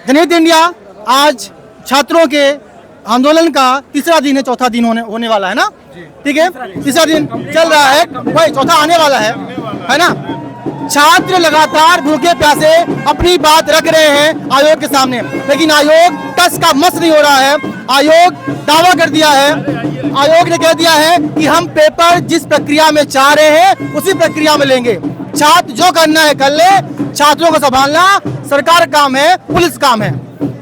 जनहित इंडिया आज छात्रों के आंदोलन का तीसरा दिन है, चौथा दिन होने वाला है ना, ठीक है, तीसरा दिन चल रहा है, वही चौथा आने वाला है ना। छात्र लगातार भूखे प्यासे अपनी बात रख रहे हैं आयोग के सामने, लेकिन आयोग टस का मस नहीं हो रहा है। आयोग दावा कर दिया है, आयोग ने कह दिया है कि हम पेपर जिस प्रक्रिया में चाह रहे हैं उसी प्रक्रिया में लेंगे। छात्र जो करना है कर ले, छात्रों को संभालना सरकार का काम है, पुलिस काम है।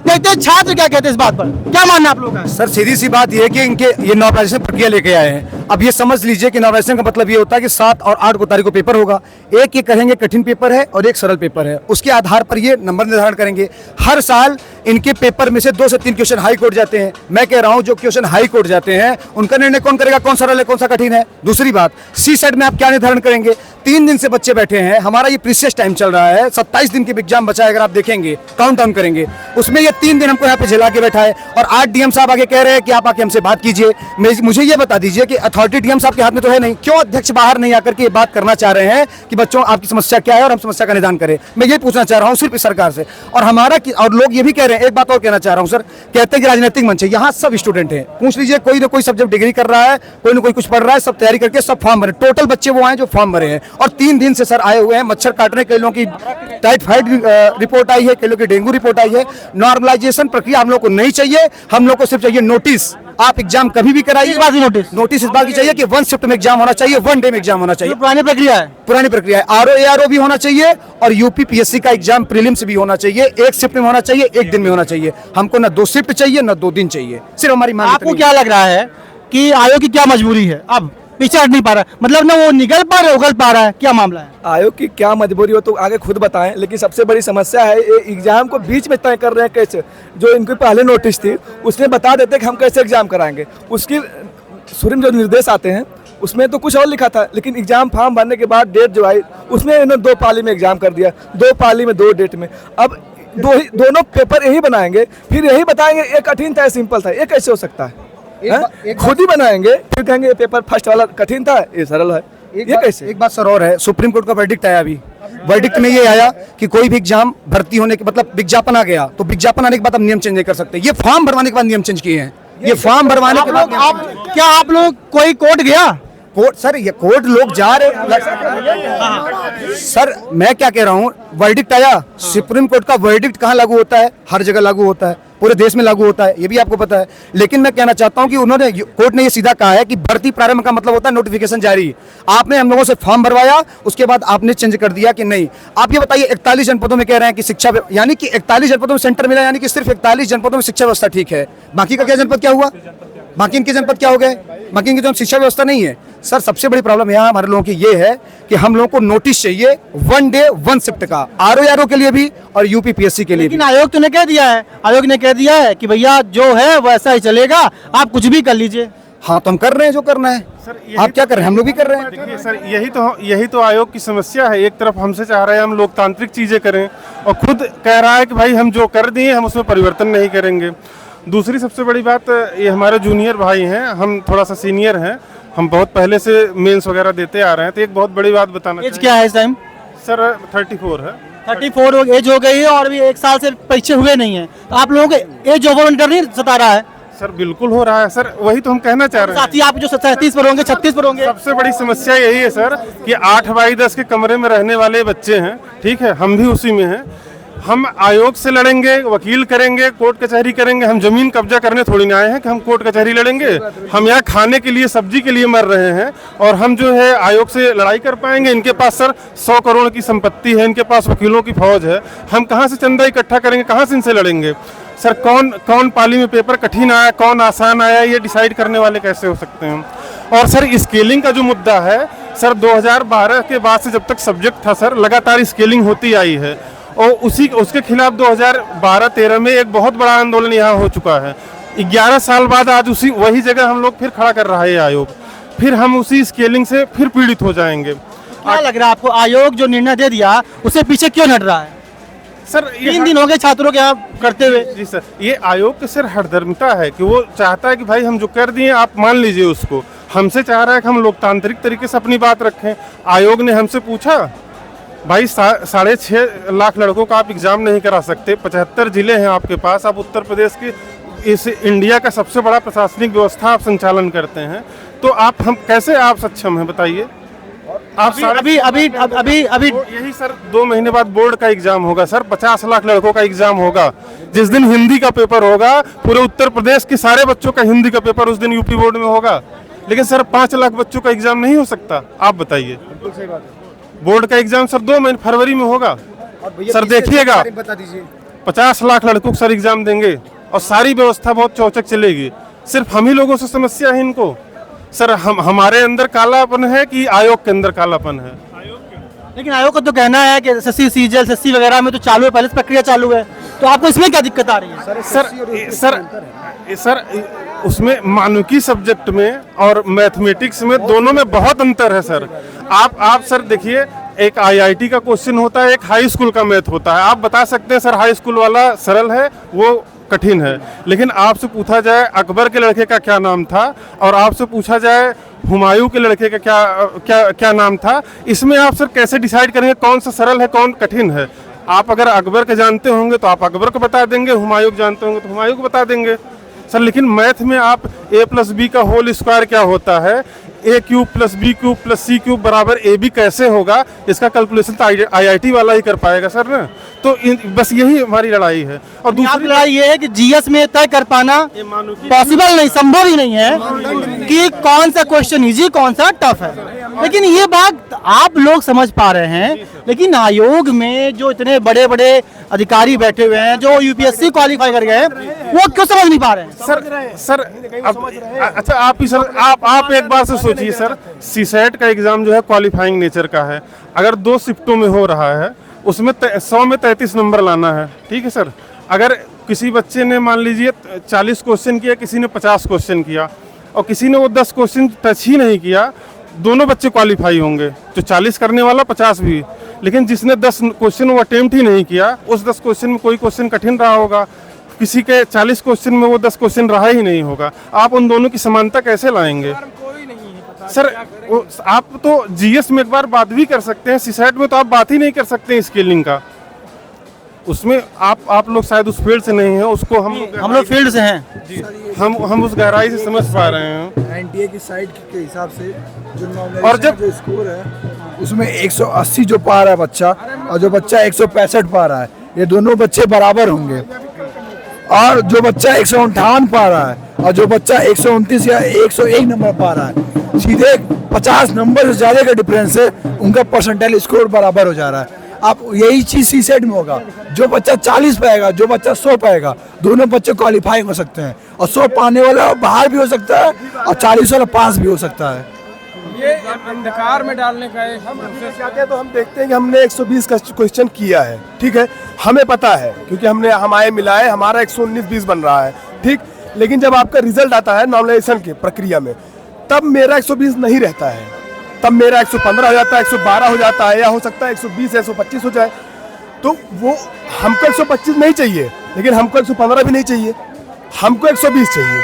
देखते हैं छात्र क्या कहते हैं इस बात पर, क्या मानना आप लोगों का? सर सीधी सी बात यह है कि इनके ये नॉर्मलाइजेशन प्रक्रिया लेके आए हैं। अब ये समझ लीजिए कि नॉर्मलाइजेशन का मतलब ये होता है कि 7 और 8 को तारीख को पेपर होगा। एक ये कहेंगे कठिन पेपर है और एक सरल पेपर है, उसके आधार पर ये नंबर निर्धारण करेंगे। हर साल इनके पेपर में से 2 से 3 क्वेश्चन हाई कोर्ट जाते हैं। मैं कह रहा हूं जो क्वेश्चन हाई कोर्ट जाते हैं उनका निर्णय कौन करेगा, कौन सरल है कौन सा कठिन है। दूसरी बात, सी सेट में आप क्या निर्धारण करेंगे? 3 दिन से बच्चे बैठे हैं, हमारा ये प्रीसियस टाइम चल रहा है, 27 दिन के एग्जाम बचा है। अगर आप देखेंगे काउंट डाउन करेंगे उसमें ये 3 दिन हमको यहाँ पे झेला के बैठा है और 8 डीएम साहब आगे कह रहे हैं कि आप आके हमसे बात कीजिए। मुझे ये बता दीजिए कि अथॉरिटी डीएम साहब के हाथ में तो है नहीं, क्यों अध्यक्ष बाहर नहीं आकर के बात करना चाह रहे हैं कि बच्चों आपकी समस्या क्या है और हम समस्या का निदान करें। मैं ये पूछना चाह रहा हूँ सिर्फ सरकार से। और हमारा और लोग ये भी कह रहे हैं, एक बात और कहना चाह रहा हूँ सर, कहते हैं कि राजनीतिक मंच है, यहाँ सब स्टूडेंट हैं, पूछ लीजिए कोई ना कोई सब्जेक्ट डिग्री कर रहा है, कोई ना कोई कुछ पढ़ रहा है, सब तैयारी करके सब फॉर्म भरे। टोटल बच्चे वो आए जो फॉर्म भरे हैं और 3 दिन से सर आए हुए हैं मच्छर काटने। कई लोगों की टाइफाइड रिपोर्ट आई है, कई लोगों की डेंगू रिपोर्ट आई है। नॉर्मलाइजेशन प्रक्रिया हम लोग को नहीं चाहिए, हम लोग को सिर्फ चाहिए नोटिस। आप एग्जाम कभी भी कराइए, नोटिस इस बात की चाहिए कि 1 शिफ्ट में एग्जाम होना चाहिए, 1 डे में एग्जाम होना चाहिए। पुरानी प्रक्रिया है, पुरानी प्रक्रिया है। आरओ एआरओ भी होना चाहिए और यूपीपीएससी का एग्जाम प्रीलिम्स भी होना चाहिए। 1 शिफ्ट में होना चाहिए, 1 दिन में होना चाहिए। हमको ना 2 शिफ्ट चाहिए ना 2 दिन चाहिए, सिर्फ हमारी मांग। आपको क्या लग रहा है कि आयोग की क्या मजबूरी है? अब पीछे हट नहीं पा रहा, मतलब ना वो निकल पा रहा है, उगल पा रहा है, क्या मामला है? आयोग की क्या मजबूरी हो तो आगे खुद बताएं, लेकिन सबसे बड़ी समस्या है ये एग्जाम को बीच में तय कर रहे हैं। कैसे? जो इनकी पहले नोटिस थी उसमें बता देते कि हम कैसे एग्जाम कराएंगे, उसकी शुरू में जो निर्देश आते हैं उसमें तो कुछ और लिखा था, लेकिन एग्जाम फॉर्म भरने के बाद डेट जो आई उसमें इन्होंने 2 पाली में एग्जाम कर दिया, 2 पाली में 2 डेट में। अब दोनों पेपर यही बनाएंगे, फिर यही बताएंगे ये कठिन था, सिंपल था। ये कैसे हो सकता है? खुद ही बनाएंगे फिर कहेंगे ये पेपर फर्स्ट वाला कठिन था, ये सरल है। ये कैसे? एक बात सर और है, सुप्रीम कोर्ट का वर्डिक्ट आया अभी। वर्डिक्ट में ये आया कि कोई भी एग्जाम भर्ती होने के मतलब विज्ञापन आ गया तो विज्ञापन आने के बाद हम नियम चेंज नहीं कर सकते। ये फॉर्म भरवाने के बाद नियम चेंज किए हैं। ये फॉर्म भरवाने के बाद क्या आप लोग कोई कोर्ट गया? कोर्ट सर, ये कोर्ट लोग जा रहे हैं सर। मैं क्या कह रहा हूँ, वर्डिक्ट आया, सुप्रीम कोर्ट का वर्डिक्ट कहाँ लागू होता है? हर जगह लागू होता है, पूरे देश में लागू होता है, ये भी आपको पता है। लेकिन मैं कहना चाहता हूं कि उन्होंने, कोर्ट ने ये सीधा कहा है कि भर्ती प्रारंभ का मतलब होता है नोटिफिकेशन जारी। आपने हम लोगों से फॉर्म भरवाया, उसके बाद आपने चेंज कर दिया कि नहीं। आप ये बताइए 41 जनपदों में कह रहे हैं कि शिक्षा, यानी कि 41 जनपदों में सेंटर मिला, यानी कि सिर्फ 41 जनपदों में शिक्षा व्यवस्था ठीक है, बाकी का क्या जनपद क्या हुआ? बाकी इनके जनपद क्या हो गए? बाकी इनकी तो शिक्षा व्यवस्था नहीं है। सर सबसे बड़ी प्रॉब्लम यहाँ हमारे लोगों की ये है कि हम लोगों को नोटिस चाहिए 1 डे 1 शिफ्ट का, आरओ के लिए भी और यूपीपीएससी के लिए भी। लेकिन आयोग तो ने कह दिया है, आयोग ने कह दिया है कि भैया जो है वैसा ही चलेगा, आप कुछ भी कर लीजिए। हाँ तो हम कर रहे हैं जो करना है सर। आप क्या कर रहे हैं? हम लोग भी कर रहे हैं। देखिए सर, यही तो आयोग की समस्या है। एक तरफ हमसे चाह रहे हैं हम लोकतांत्रिक चीजें करें और खुद कह रहा है कि भाई हम जो कर दिए हम उसमें परिवर्तन नहीं करेंगे। दूसरी सबसे बड़ी बात, ये हमारे जूनियर भाई हैं, हम थोड़ा सा सीनियर हैं, हम बहुत पहले से मेंस वगैरह देते आ रहे हैं। तो एक बहुत बड़ी बात बताना एज क्या है इस टाइम? सर 34 है। 34 एज हो गई है और अभी 1 साल से परीक्षे हुए नहीं है, तो आप लोगों को एज ओवर डर नहीं सता रहा है? सर बिल्कुल हो रहा है सर, वही तो हम कहना चाह रहे हैं। साथ ही आप जो 37 पर होंगे, 36 पर होंगे। सबसे बड़ी समस्या यही है सर कि 8x10 के कमरे में रहने वाले बच्चे हैं, ठीक है, हम भी उसी में हैं। हम आयोग से लड़ेंगे, वकील करेंगे, कोर्ट कचहरी करेंगे। हम जमीन कब्जा करने थोड़ी ना आए हैं कि हम कोर्ट कचहरी लड़ेंगे। हम यहाँ खाने के लिए, सब्जी के लिए मर रहे हैं और हम जो है आयोग से लड़ाई कर पाएंगे? इनके पास सर 100 करोड़ की संपत्ति है, इनके पास वकीलों की फौज है, हम कहाँ से चंदा इकट्ठा करेंगे, कहाँ से इनसे लड़ेंगे? सर कौन पाली में पेपर कठिन आया, कौन आसान आया, ये डिसाइड करने वाले कैसे हो सकते हैं? और सर स्केलिंग का जो मुद्दा है सर, 2012 के बाद से जब तक सब्जेक्ट था सर, लगातार स्केलिंग होती आई है और उसके खिलाफ 2012-13 में एक बहुत बड़ा आंदोलन यहाँ हो चुका है। 11 साल बाद आज वही जगह हम लोग फिर खड़ा कर रहा है आयोग, फिर हम उसी स्केलिंग से फिर पीड़ित हो जाएंगे। क्या लग रहा है आपको, आयोग जो निर्णय दे दिया उससे पीछे क्यों हट रहा है? सर 3 दिन हो गए छात्रों के यहाँ करते हुए। जी सर, ये आयोग के सर हठधर्मिता है कि वो चाहता है कि भाई हम जो कर दिए आप मान लीजिए उसको। हमसे चाह रहा है कि हम लोकतांत्रिक तरीके से अपनी बात रखें। आयोग ने हमसे पूछा भाई 6.5 लाख लड़कों का आप एग्जाम नहीं करा सकते। 75 जिले हैं आपके पास, आप उत्तर प्रदेश की इस इंडिया का सबसे बड़ा प्रशासनिक व्यवस्था आप संचालन करते हैं, तो हम कैसे आप सक्षम हैं बताइए। आप अभी यही सर 2 महीने बाद बोर्ड का एग्जाम होगा सर, 50 लाख लड़कों का एग्जाम होगा। जिस दिन हिंदी का पेपर होगा, पूरे उत्तर प्रदेश के सारे बच्चों का हिंदी का पेपर उस दिन यूपी बोर्ड में होगा। लेकिन सर 5 लाख बच्चों का एग्जाम नहीं हो सकता, आप बताइए। बोर्ड का एग्जाम सर 2 महीने फरवरी में होगा सर, देखिएगा 50 लाख लड़कों को सर एग्जाम देंगे और सारी व्यवस्था बहुत चौचक चलेगी। सिर्फ हम ही लोगों से समस्या है इनको सर, हमारे अंदर कालापन है कि आयोग के अंदर कालापन है? लेकिन आयोग का तो कहना है कि एसएससी सीजीएल एसएससी वगैरह में तो चालू है, पहले से प्रक्रिया चालू है, तो आपको इसमें क्या दिक्कत आ रही है? सर उसमें मानविकी सब्जेक्ट में और मैथमेटिक्स में दोनों में बहुत अंतर है सर। आप सर देखिए, एक आईआईटी का क्वेश्चन होता है, एक हाई स्कूल का मैथ होता है। आप बता सकते हैं सर हाई स्कूल वाला सरल है, वो कठिन है। लेकिन आपसे पूछा जाए अकबर के लड़के का क्या नाम था और आपसे पूछा जाए हुमायूं के लड़के का क्या नाम था, इसमें आप सर कैसे डिसाइड करेंगे कौन सा सरल है कौन कठिन है? आप अगर अकबर के जानते होंगे तो आप अकबर को बता देंगे, हुमायूं को जानते होंगे तो हुमायूं को बता देंगे सर। लेकिन मैथ में आप a+b का होल स्क्वायर क्या होता है, a³ + b³ + c³ बराबर ab कैसे होगा, इसका कैलकुलेशन तो आईआईटी वाला ही कर पाएगा सर ना। तो बस यही हमारी लड़ाई है। और दूसरी लड़ाई ये है कि जीएस में तय कर पाना पॉसिबल नहीं, संभव ही नहीं है कि कौन सा क्वेश्चन इजी कौन सा टफ है। लेकिन ये बात आप लोग समझ पा रहे हैं, लेकिन आयोग में जो इतने बड़े बड़े अधिकारी बैठे हुए हैं जो यूपीएससी क्वालिफाई कर गए, वो क्यों समझ नहीं पा रहे हैं? सर अच्छा आप ही सर आप एक बार से सोचिए सर, सीसेट का एग्जाम जो है क्वालिफाइंग नेचर का है। अगर 2 शिफ्टों में हो रहा है, उसमें 100 में 33 नंबर लाना है, ठीक है सर। अगर किसी बच्चे ने मान लीजिए 40 क्वेश्चन किया, किसी ने 50 क्वेश्चन किया और किसी ने वो 10 क्वेश्चन टच ही नहीं किया, दोनों बच्चे क्वालिफाई होंगे, जो 40 करने वाला 50 भी। लेकिन जिसने 10 क्वेश्चन वो अटेम्प्ट ही नहीं किया, उस 10 क्वेश्चन में कोई क्वेश्चन कठिन रहा होगा, किसी के 40 क्वेश्चन में वो 10 क्वेश्चन रहा ही नहीं होगा। आप उन दोनों की समानता कैसे लाएंगे सर? आप तो जीएस में एक बार बात भी कर सकते हैं, सीसेट में तो आप बात ही नहीं कर सकते स्केलिंग का। उसमें आप लोग शायद उस फील्ड से नहीं है, उसको हम लोग फील्ड से हैं जी, हम उस गहराई से समझ पा रहे हैं। एनटीए की साइड के हिसाब से जो और जब जो स्कोर है उसमें 180 जो पा रहा है बच्चा और जो बच्चा 165 पा रहा है, ये दोनों बच्चे बराबर होंगे। और जो बच्चा 158 पा रहा है और जो बच्चा 129 या 101 नंबर पा रहा है, सीधे 50 नंबर से ज़्यादा का डिफरेंस है, उनका परसेंटाइल स्कोर बराबर हो जा रहा है। आप यही चीज़ सीसेट में होगा, जो बच्चा 40 पाएगा, जो बच्चा 100 पाएगा, दोनों बच्चे क्वालिफाई हो सकते हैं और 100 पाने वाला बाहर भी हो सकता है और 40 वाला पास भी हो सकता है। ये अंधकार में डालने का हम चाहते हैं, तो हम देखते हैं कि हमने 120 का क्वेश्चन किया है, ठीक है, हमें पता है क्योंकि हमारे मिलाए, हमारा 119-20 बन रहा है, ठीक। लेकिन जब आपका रिजल्ट आता है नॉमिनेशन की प्रक्रिया में, तब मेरा 120 नहीं रहता है, तब मेरा 115 हो जाता है, 112 हो जाता है, या हो सकता है 120 या 125 हो जाए। तो वो हमको 125 नहीं चाहिए, लेकिन हमको 115 भी नहीं चाहिए, हमको 120 चाहिए।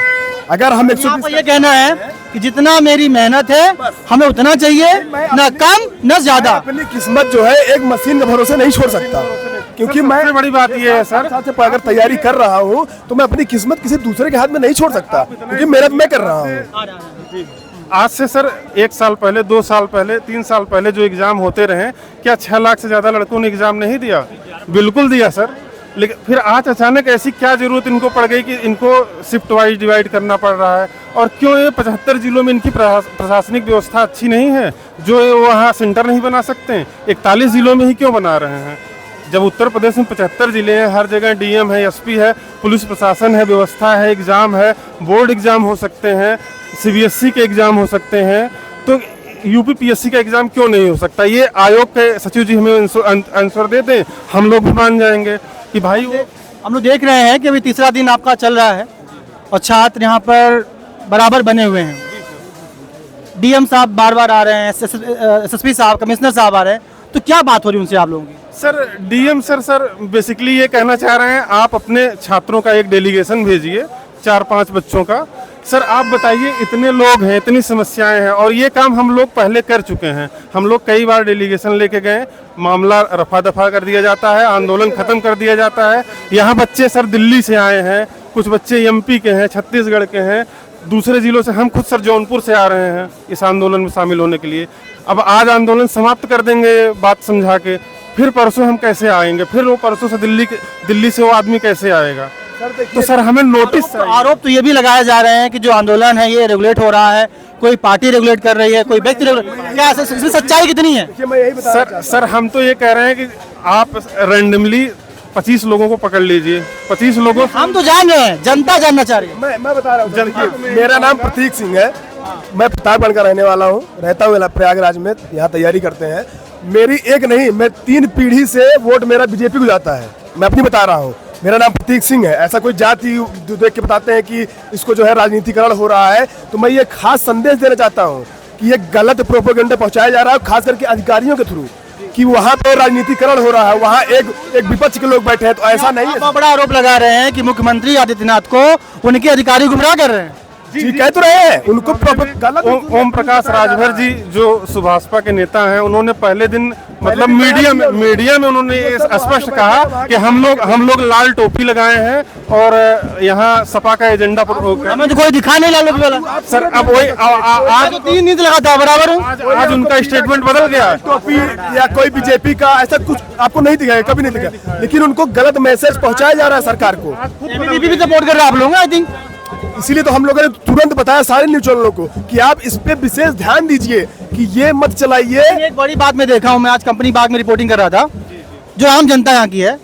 अगर हम 120, ये कहना है कि जितना मेरी मेहनत है हमें उतना चाहिए, न कम न ज्यादा। अपनी किस्मत जो है एक मशीन के भरोसे नहीं छोड़ सकता, क्योंकि मैं सबसे बड़ी बात ये है सर, अगर तैयारी कर रहा हूँ तो मैं अपनी किस्मत किसी दूसरे के हाथ में नहीं छोड़ सकता, क्योंकि मेहनत मैं कर रहा हूँ। आज से सर 1 साल पहले, 2 साल पहले, 3 साल पहले जो एग्जाम होते रहे, क्या 6 लाख से ज्यादा लड़कों ने एग्जाम नहीं दिया? बिल्कुल दिया सर। लेकिन फिर आज अचानक ऐसी क्या जरूरत इनको पड़ गई कि इनको शिफ्ट वाइज डिवाइड करना पड़ रहा है? और क्यों ये 75 जिलों में इनकी प्रशासनिक व्यवस्था अच्छी नहीं है, जो ये वहाँ सेंटर नहीं बना सकते हैं? 41 जिलों में ही क्यों बना रहे हैं? जब उत्तर प्रदेश में 75 जिले हैं, हर जगह डीएम है, एसपी है, पुलिस प्रशासन है, व्यवस्था है, एग्जाम है, बोर्ड एग्जाम हो सकते हैं, सीबीएसई के एग्जाम हो सकते हैं, तो यूपीपीएससी का एग्जाम क्यों नहीं हो सकता? ये आयोग के सचिव जी हमें आंसर दे दें, हम लोग भी मान जाएंगे कि भाई वो। हम लोग देख रहे हैं कि अभी तीसरा दिन आपका चल रहा है और छात्र यहाँ पर बराबर बने हुए हैं। डीएम साहब बार बार आ रहे हैं, एसएसपी साहब, कमिश्नर साहब आ रहे हैं, तो क्या बात हो रही है उनसे आप लोगों की? सर डीएम सर बेसिकली ये कहना चाह रहे हैं, आप अपने छात्रों का एक डेलीगेशन भेजिए, 4-5 बच्चों का, सर आप बताइए, इतने लोग हैं, इतनी समस्याएं हैं, और ये काम हम लोग पहले कर चुके हैं। हम लोग कई बार डेलीगेशन लेके गए, मामला रफा दफा कर दिया जाता है, आंदोलन खत्म कर दिया जाता है। यहाँ बच्चे सर दिल्ली से आए हैं, कुछ बच्चे एमपी के हैं, छत्तीसगढ़ के हैं, दूसरे जिलों से। हम खुद सर जौनपुर से आ रहे हैं इस आंदोलन में शामिल होने के लिए। अब आज आंदोलन समाप्त कर देंगे बात समझा के, फिर परसों हम कैसे आएंगे? फिर वो परसों से दिल्ली से वो आदमी कैसे आएगा? तो सर हमें नोटिस आरोप तो ये भी लगाए जा रहे हैं कि जो आंदोलन है ये रेगुलेट हो रहा है, कोई पार्टी रेगुलेट कर रही है, कोई व्यक्ति रेगुलेट, क्या इसमें सच्चाई कितनी है? सर हम तो ये कह रहे हैं कि आप रैंडमली 25 लोगों को पकड़ लीजिए, 25 लोगों। हम तो जान रहे हैं, जनता जानना चाह रही है। मैं बता रहा हूँ, देखिए मेरा नाम प्रतीक सिंह है, मैं प्रतापगढ़ का रहने वाला हूँ, रहता हूँ प्रयागराज में, यहाँ तैयारी करते हैं। मेरी एक नहीं, मैं 3 पीढ़ी से वोट मेरा बीजेपी को जाता है। मैं अपनी बता रहा हूँ, मेरा नाम प्रतीक सिंह है। ऐसा कोई जाति देख के बताते हैं कि इसको जो है राजनीतिकरण हो रहा है, तो मैं ये खास संदेश देना चाहता हूँ कि ये गलत प्रोपेगेंडा पहुंचाया जा रहा है, खास करके अधिकारियों के थ्रू, कि वहाँ पे राजनीतिकरण हो रहा है, वहाँ एक विपक्ष के लोग बैठे हैं। तो ऐसा नहीं है। बड़ा आरोप लगा रहे हैं कि मुख्यमंत्री आदित्यनाथ को उनके अधिकारी गुमराह कर रहे हैं। जी कह तो रहे हैं, उनको गलत। ओम प्रकाश राजभर जी जो सुभाषपा के नेता हैं, उन्होंने पहले दिन मतलब मीडिया में उन्होंने स्पष्ट कहा कि हम लोग लाल टोपी लगाए हैं और यहाँ सपा का एजेंडा हमें तो कोई दिखा नहीं लाल टोपी वाला। सर अब वही आज 3 नींद लगाता है बराबर। आज उनका स्टेटमेंट बदल गया। टोपी या कोई बीजेपी का ऐसा कुछ आपको नहीं दिखाया, कभी नहीं दिखा, लेकिन उनको गलत मैसेज पहुंचाया जा रहा है सरकार को। एबीवीपी भी सपोर्ट कर रहा है आप लोग, आई थिंक। इसीलिए तो हम लोगों ने तुरंत बताया सारे न्यूज चैनलों को कि आप इस पे विशेष ध्यान दीजिए कि ये मत चलाइए। एक बड़ी बात मैं देखा हूँ, मैं आज कंपनी बाग में रिपोर्टिंग कर रहा था, जो आम जनता यहाँ की है,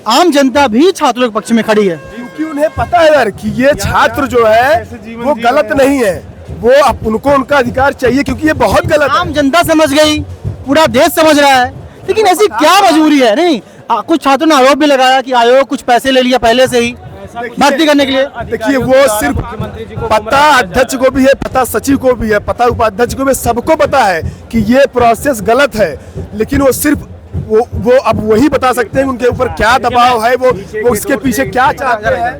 आम जनता भी छात्रों के पक्ष में खड़ी है, क्योंकि उन्हें पता है यार कि ये छात्र जो है वो गलत नहीं है, वो उनको उनका अधिकार चाहिए, क्योंकि ये बहुत गलत है। आम जनता समझ गई, पूरा देश समझ रहा है, लेकिन ऐसी क्या मजबूरी है? नहीं, कुछ छात्रों ने आरोप भी लगाया कि आयोग कुछ पैसे ले लिया पहले से ही भर्ती करने के लिए। देखिए वो सिर्फ पता अध्यक्ष को भी है, पता सचिव को भी है, पता उपाध्यक्ष को भी, सबको पता है कि ये प्रोसेस गलत है, लेकिन वो सिर्फ वो अब वही बता सकते हैं उनके ऊपर क्या दबाव है, वो उसके पीछे क्या चाहते हैं,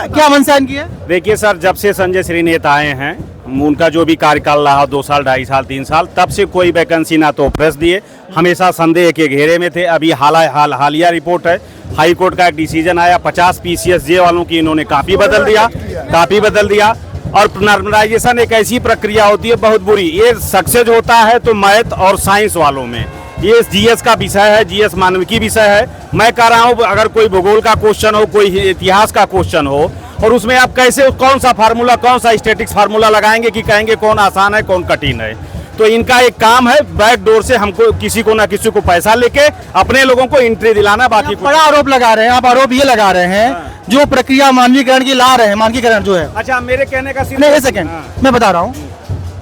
क्या मंशा इनकी है? देखिए सर, जब से संजय श्रीनेत आए हैं, उनका जो भी कार्यकाल रहा 2 साल 2.5 साल 3 साल, तब से कोई वैकेंसी ना तो प्रेस दिए, हमेशा संदेह के घेरे में थे। अभी हालिया रिपोर्ट है, हाई कोर्ट का एक डिसीजन आया, 50 PCSJ वालों की इन्होंने कापी बदल दिया। और नॉर्मलाइजेशन एक ऐसी प्रक्रिया होती है बहुत बुरी, ये सक्सेस होता है तो मैथ और साइंस वालों में, ये GS का विषय है, GS मानविकी विषय है। मैं कह रहा हूँ अगर कोई भूगोल का क्वेश्चन हो, कोई इतिहास का क्वेश्चन हो, और उसमें आप कैसे कौन सा फार्मूला, कौन सा स्टैटिक्स फार्मूला लगाएंगे कि कहेंगे कौन आसान है कौन कठिन है? तो इनका एक काम है बैक डोर से हमको किसी को ना किसी को पैसा लेके अपने लोगों को एंट्री दिलाना। बाकी बड़ा आरोप लगा रहे हैं आप, आरोप ये लगा रहे हैं जो प्रक्रिया मानकीकरण की ला रहे हैं, मानकीकरण जो है। अच्छा, मेरे कहने का नहीं, एक सेकंड मैं बता रहा हूँ,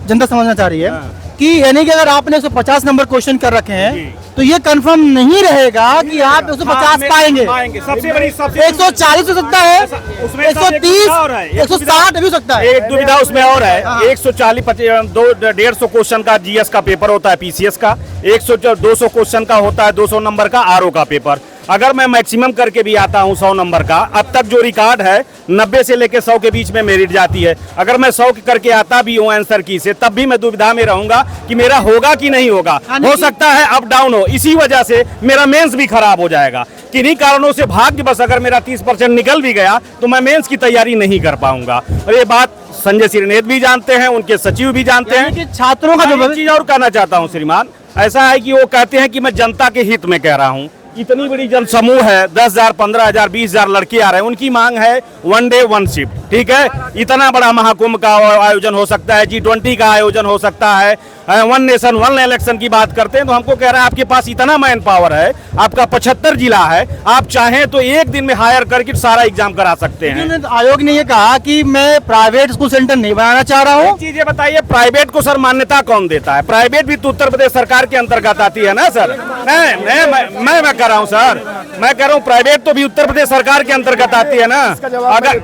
जनता समझना चाह रही है कि यानी कि अगर आपने 150 नंबर क्वेश्चन कर रखे हैं तो ये कंफर्म नहीं रहेगा कि आप 150 पाएंगे। सबसे बड़ी 140 हो सकता है, 130, 160 भी हो सकता है। एक दुविधा उसमें और है, 140-150 क्वेश्चन का GS का पेपर होता है PCS का, 200 क्वेश्चन का होता है 200 नंबर का RO का पेपर। अगर मैं मैक्सिमम करके भी आता हूं 100 नंबर का, अब तक जो रिकॉर्ड है 90 से लेकर 100 के बीच में मेरिट जाती है। अगर मैं 100 करके आता भी हूं आंसर की से, तब भी मैं दुविधा में रहूंगा कि मेरा होगा कि नहीं होगा। हो सकता है अप डाउन हो, इसी वजह से मेरा मेंस भी खराब हो जाएगा। किन्हीं कारणों से भाग्यवश अगर मेरा 30% निकल भी गया तो मैं मेंस की तैयारी नहीं कर पाऊंगा। और ये बात संजय श्रीनेत भी जानते हैं, उनके सचिव भी जानते हैं। कि छात्रों का जो चीज और कहना चाहता हूँ श्रीमान, ऐसा है कि वो कहते हैं कि मैं जनता के हित में कह रहा हूँ। इतनी बड़ी जन समूह है, 10,000, 15,000, 20,000 लड़के आ रहे हैं, उनकी मांग है 1 डे 1 शिफ्ट, ठीक है। इतना बड़ा महाकुंभ का आयोजन हो सकता है, G20 का आयोजन हो सकता है, 1 नेशन 1 इलेक्शन की बात करते हैं, तो हमको कह रहे हैं आपके पास इतना मैन पावर है, आपका 75 जिला है, आप चाहें तो एक दिन में हायर करके सारा एग्जाम करा सकते हैं। आयोग ने ये कहा कि मैं प्राइवेट स्कूल सेंटर नहीं बनाना चाह रहा हूँ। चीज ये बताइए, प्राइवेट को सर मान्यता कौन देता है? प्राइवेट भी तो उत्तर प्रदेश सरकार के अंतर्गत आती है ना सर। मैं कर रहा हूँ सर, मैं कह रहा हूँ प्राइवेट तो भी उत्तर प्रदेश सरकार के अंतर्गत आती है ना। अगर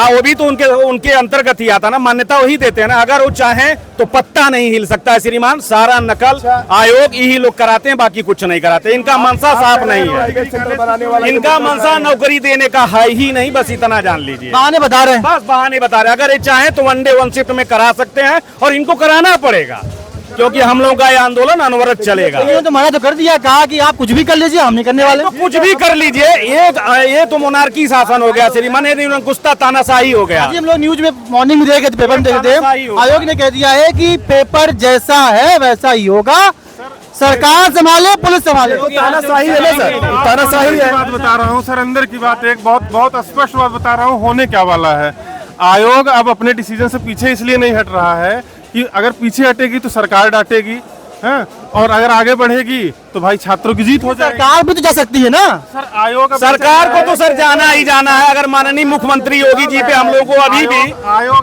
वो भी तो उनके अंतर्गत ही आता ना, मान्यता वही देते हैं ना। अगर वो चाहें तो पत्ता नहीं हिल सकता है श्रीमान, सारा नकल आयोग यही लोग कराते हैं, बाकी कुछ नहीं कराते। इनका मनसा साफ नहीं है, इनका मनसा नौकरी देने का है ही नहीं, बस इतना जान लीजिए। बहाने बता रहे हैं। बस बहाने बता रहे हैं। अगर ये चाहें तो वन डे वन शिफ्ट में करा सकते हैं और इनको कराना पड़ेगा, क्योंकि हम लोगों का ये आंदोलन अनवरत चलेगा। ये तो मना तो कर दिया, कहा कि आप कुछ भी कर लीजिए, हम नहीं करने वाले। तो कुछ भी कर लीजिए, ये तो मोनार्की शासन हो गया श्रीमान, ये गुस्ता तानाशाही हो गया। हम लोग न्यूज में मॉर्निंग में देखे थे, पेपर में देखे थे, आयोग ने कह दिया है कि पेपर जैसा है वैसा ही होगा, सरकार संभाले पुलिस संभाले। तानाशाही है ना सर, तानाशाही है। बात बता रहा हूँ सर, अंदर की बात एक बहुत स्पष्ट बात बता रहा हूँ, होने क्या वाला है। आयोग अब अपने डिसीजन से पीछे इसलिए नहीं हट रहा है कि अगर पीछे हटेगी तो सरकार डांटेगी, हैं, और अगर आगे बढ़ेगी तो भाई छात्रों की जीत हो जाएगी। सरकार भी तो जा सकती है ना सर, आयोग सरकार को तो सर जाना ही जाना है। अगर माननीय मुख्यमंत्री योगी जी पे हम लोगों को अभी भी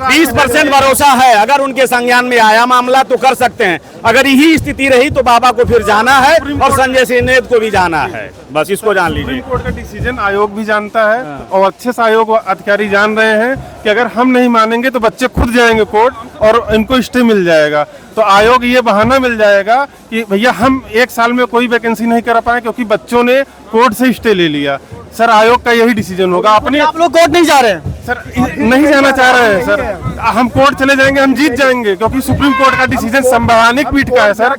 20% भरोसा है, अगर उनके संज्ञान में आया मामला तो कर सकते हैं। अगर यही स्थिति रही तो बाबा को फिर जाना है और संजय सिंह नेत को भी जाना है, बस इसको जान लीजिए। सुप्रीम कोर्ट का डिसीजन आयोग भी जानता है और अच्छे से आयोग अधिकारी जान रहे हैं कि अगर हम नहीं मानेंगे तो बच्चे खुद जाएंगे कोर्ट और इनको स्टे मिल जाएगा। तो आयोग ये बहाना मिल जाएगा कि भैया हम एक साल में कोई वैकेंसी नहीं करा पाए क्योंकि बच्चों ने कोर्ट से स्टे ले लिया। सर, आयोग का यही डिसीजन होगा। अपने आप लोग कोर्ट नहीं जा रहे हैं सर, नहीं जाना चाह रहे हैं सर, हम कोर्ट चले जाएंगे, हम जीत जाएंगे, क्योंकि सुप्रीम कोर्ट का डिसीजन संवैधानिक पीठ का है सर।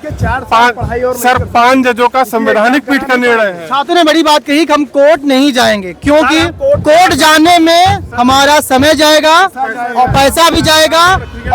सर, 5 जजों का संवैधानिक पीठ का निर्णय है। छात्रों ने बड़ी बात कही कि हम कोर्ट नहीं जाएंगे, क्योंकि कोर्ट जाने में हमारा समय जाएगा और पैसा भी जाएगा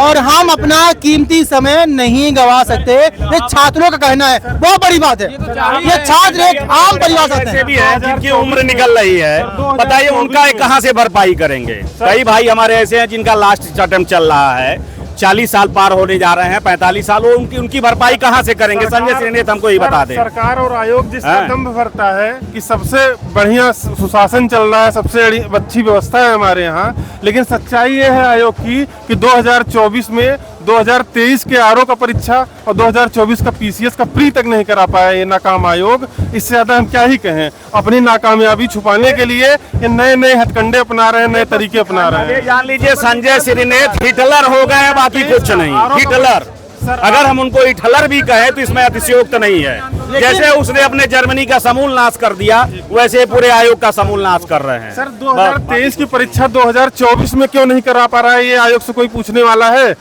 और हम अपना कीमती समय नहीं गवा सकते। ये छात्रों का कहना है, बहुत बड़ी बात है। ये छात्र एक आम परिवार से ऐसे भी है जिनकी उम्र निकल रही है, बताइए उनका कहाँ से भरपाई करेंगे। कई भाई हमारे ऐसे हैं जिनका लास्ट अटेम्प्ट चल रहा है, 40 साल पार होने जा रहे हैं, 45 साल, वो उनकी भरपाई कहाँ से करेंगे? संजय सिंह ने हमको ही बता दे। सरकार और आयोग जिस कदम भरता है कि सबसे बढ़िया सुशासन चल रहा है, सबसे अच्छी व्यवस्था है हमारे यहाँ, लेकिन सच्चाई ये है आयोग की कि 2024 में 2023 के आरओ का परीक्षा और 2024 का पीसीएस का प्री तक नहीं करा पाया ये नाकाम आयोग। इससे ज्यादा हम क्या ही कहें। अपनी नाकामयाबी छुपाने के लिए ये नए नए हथकंडे अपना रहे हैं, नए तरीके अपना रहे हैं। जान लीजिए संजय सिंह नेत हिटलर हो गए, बाकी कुछ नहीं। हिटलर, अगर हम उनको हिटलर भी कहें तो इसमें अतिशयोक्त नहीं है। जैसे उसने अपने जर्मनी का समूल नाश कर दिया, वैसे पूरे आयोग का समूल नाश कर रहे हैं। सर, 2023 की परीक्षा 2024 में क्यों नहीं करा पा रहा है, ये आयोग से कोई पूछने वाला है?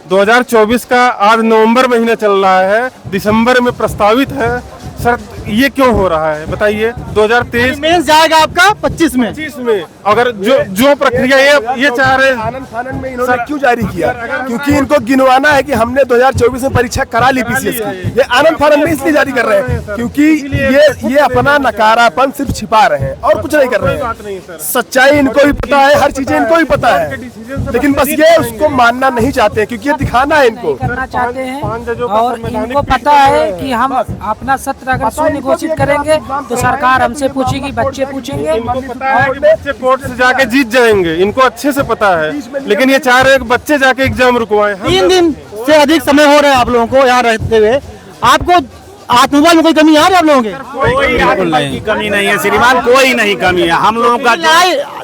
2024 का आज नवंबर महीना चल रहा है, दिसंबर में प्रस्तावित है। सर, ये क्यों हो रहा है बताइए? 2023 मेंस जाएगा आपका 25 में। अगर जो प्रक्रिया ये चाह रहे हैं, आनंद फानन में इन्होंने क्यों जारी किया? क्योंकि इनको गिनवाना है कि हमने 2024 में परीक्षा करा ली पीसीएस की। ये आनंद फानन में इसलिए जारी कर रहे हैं क्योंकि ये अपना नकारापन सिर्फ छिपा रहे हैं और कुछ नहीं कर रहे हैं। सच्चाई इनको भी पता है, हर चीजें इनको भी पता है, लेकिन बस ये उसको मानना नहीं चाहते क्योंकि ये दिखाना है इनको। करना चाहते हैं और इनको पता है कि हम अपना सत्र अगर सुनिश्चित करेंगे तो सरकार हमसे पूछेगी, बच्चे पूछेंगे। बच्चे कोर्ट से जाके जीत जाएंगे, इनको अच्छे से पता है, लेकिन ये चाह रहे हैं कि बच्चे जाके एग्जाम रुकवाएं। 3 दिन से अधिक समय हो रहा है आप लोगों को यहाँ रहते हुए, आपको आत्मबल में कोई कमी आ रही है आप लोगों के? कोई कमी नहीं है श्रीमान, कोई नहीं कमी है। हम लोगों का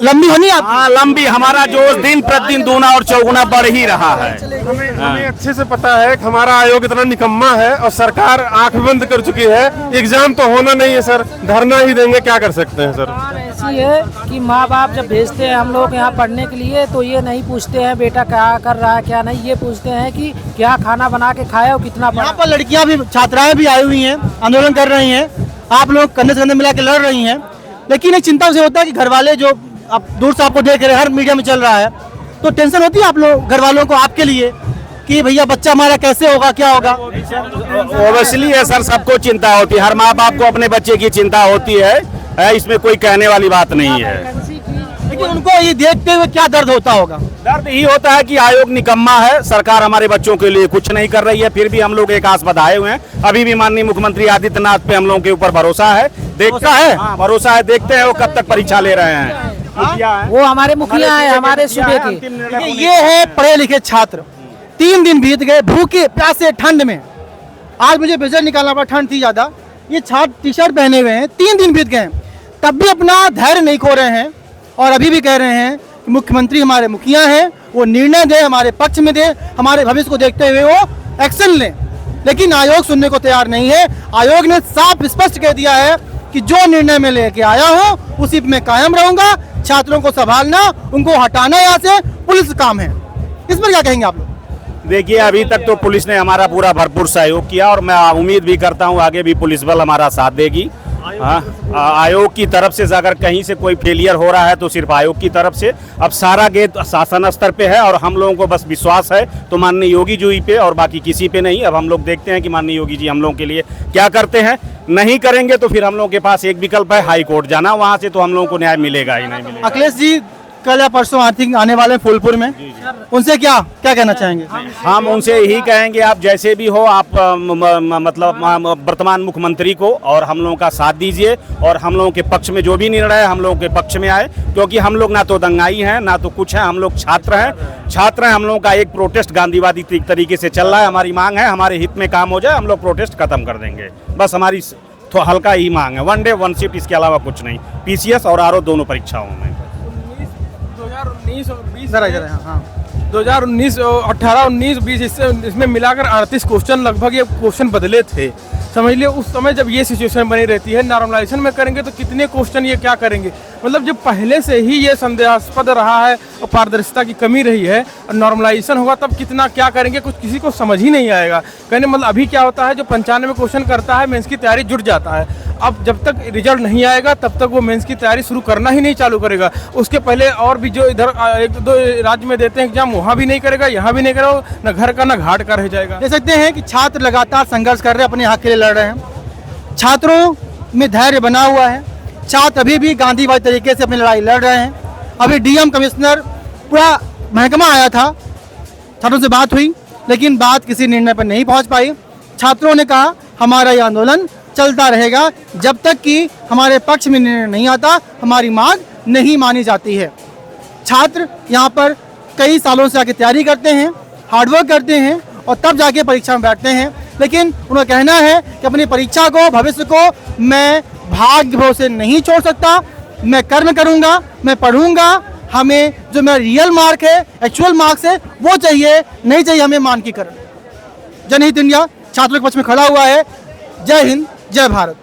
लंबी होनी आप? हाँ, लंबी। हमारा जोश दिन प्रतिदिन दूना और चौगुना बढ़ ही रहा है। हमें अच्छे से पता है कि हमारा आयोग इतना निकम्मा है और सरकार आंख बंद कर चुकी है। एग्जाम तो होना नहीं है सर, धरना ही देंगे, क्या कर सकते हैं सर? ऐसी है कि माँ बाप जब भेजते हैं हम लोग यहाँ पढ़ने के लिए तो ये नहीं पूछते हैं बेटा क्या कर रहा है क्या नहीं, ये पूछते हैं कि क्या खाना बना के खाया और कितना यहाँ पर लड़कियाँ भी, छात्राएं भी आई हुई हैं, आंदोलन कर रही हैं, आप लोग कंधे से कंधे मिला के लड़ रही हैं, लेकिन एक चिंता से होता है कि घर वाले जो आप दूर से आपको देख रहे हैं, हर मीडिया में चल रहा है, तो टेंशन होती है आप लोग घर वालों को आपके लिए कि भैया बच्चा हमारा कैसे होगा, क्या होगा? ओबियसली है सर, सबको चिंता होती है, हर माँ बाप को अपने बच्चे की चिंता होती है, इसमें कोई कहने वाली बात नहीं है। लेकिन उनको ये देखते हुए क्या दर्द होता होगा? दर्द यही होता है कि आयोग निकम्मा है, सरकार हमारे बच्चों के लिए कुछ नहीं कर रही है, फिर भी हम लोग एक आस बधाए हुए हैं। अभी भी माननीय मुख्यमंत्री आदित्यनाथ पे हम लोगों के ऊपर भरोसा है, देखता है, हाँ भरोसा है, देखते हैं वो कब तक परीक्षा ले रहे हैं। वो हमारे मुखिया है, हमारे सूबे के। ये है पढ़े लिखे छात्र, 3 दिन बीत गए भूखे प्यासे ठंड में। आज मुझे रिजल्ट निकालना पड़ा, ठंड थी ज्यादा, ये छात्र टी शर्ट पहने हुए हैं, 3 दिन बीत गए। तब भी अपना धैर्य नहीं खो रहे हैं और अभी भी कह रहे हैं कि मुख्यमंत्री हमारे मुखिया हैं, वो निर्णय दे, हमारे पक्ष में दे, हमारे भविष्य को देखते हुए वो एक्शन लें। लेकिन आयोग सुनने को तैयार नहीं है। आयोग ने साफ स्पष्ट कह दिया है कि जो निर्णय में लेके आया हूँ उसी में कायम रहूंगा। छात्रों को संभालना, उनको हटाना यहाँ से पुलिस काम है। इस पर क्या कहेंगे आप लोग? देखिए, अभी तक तो पुलिस ने हमारा पूरा भरपूर सहयोग किया और मैं उम्मीद भी करता हूं आगे भी पुलिस बल हमारा साथ देगी। आयोग की तरफ से अगर कहीं से कोई फेलियर हो रहा है तो सिर्फ आयोग की तरफ से। अब सारा गेट शासन स्तर पे है और हम लोगों को बस विश्वास है तो माननीय योगी जी पे और बाकी किसी पे नहीं। अब हम लोग देखते हैं कि माननीय योगी जी हम लोगों के लिए क्या करते हैं। नहीं करेंगे तो फिर हम लोगों के पास एक विकल्प है, हाई कोर्ट जाना। वहाँ से तो हम लोगों को न्याय मिलेगा ही नहीं मिलेगा। अखिलेश जी कल या परसों आर्थिक आने वाले हैं फूलपुर में, उनसे क्या कहना चाहेंगे? हम उनसे यही कहेंगे, आप जैसे भी हो, आप मतलब वर्तमान मुख्यमंत्री को और हम लोगों का साथ दीजिए और हम लोगों के पक्ष में जो भी निर्णय है हम लोगों के पक्ष में आए। क्योंकि हम लोग ना तो दंगाई हैं ना तो कुछ है, हम लोग छात्र हैं। हम लोगों का एक प्रोटेस्ट गांधीवादी तरीके से चल रहा है। हमारी मांग है हमारे हित में काम हो जाए, हम लोग प्रोटेस्ट खत्म कर देंगे। बस हमारी तो हल्का ही मांग है, 1 डे 1 शिफ्ट, इसके अलावा कुछ नहीं। पीसीएस और आरओ दोनों परीक्षाओं में 2019 और 2019 18 19 20 इसमें मिलाकर 38 क्वेश्चन लगभग ये क्वेश्चन बदले थे। समझ लिया उस समय जब ये सिचुएशन बनी रहती है, नॉर्मलाइजेशन में करेंगे तो कितने क्वेश्चन ये क्या करेंगे। मतलब जब पहले से ही ये संदेहास्पद रहा है और पारदर्शिता की कमी रही है और नॉर्मलाइजेशन होगा तब कितना क्या करेंगे कुछ किसी को समझ ही नहीं आएगा। कहने मतलब अभी क्या होता है, जो 95 क्वेश्चन करता है मेंस की तैयारी जुट जाता है। अब जब तक रिजल्ट नहीं आएगा तब तक वो मेंस की तैयारी शुरू करना ही नहीं चालू करेगा। उसके पहले और भी जो इधर 1-2 राज्य में देते हैं एग्जाम, वहाँ भी नहीं करेगा, यहाँ भी नहीं करेगा, न घर का न घाट का रह जाएगा। देख सकते हैं कि छात्र लगातार संघर्ष कर रहे हैं, अपने हक के लिए लड़ रहे हैं। छात्रों में धैर्य बना हुआ है। छात्र अभी भी गांधीवादी तरीके से अपनी लड़ाई लड़ रहे हैं। अभी डीएम कमिश्नर पूरा महकमा आया था, छात्रों से बात हुई लेकिन बात किसी निर्णय पर नहीं पहुंच पाई। छात्रों ने कहा हमारा ये आंदोलन चलता रहेगा जब तक कि हमारे पक्ष में निर्णय नहीं आता, हमारी मांग नहीं मानी जाती है। छात्र यहाँ पर कई सालों से आके तैयारी करते हैं, हार्डवर्क करते हैं और तब जाके परीक्षा में बैठते हैं। लेकिन उनका कहना है कि अपनी परीक्षा को, भविष्य को मैं भाग्य भरोसे नहीं छोड़ सकता। मैं कर्म करूँगा, मैं पढ़ूंगा। हमें जो मेरा रियल मार्क है, एक्चुअल मार्क्स है, वो चाहिए, नहीं चाहिए हमें मानकीकरण। जनहित इंडिया छात्रों के पक्ष में खड़ा हुआ है। जय हिंद, जय भारत।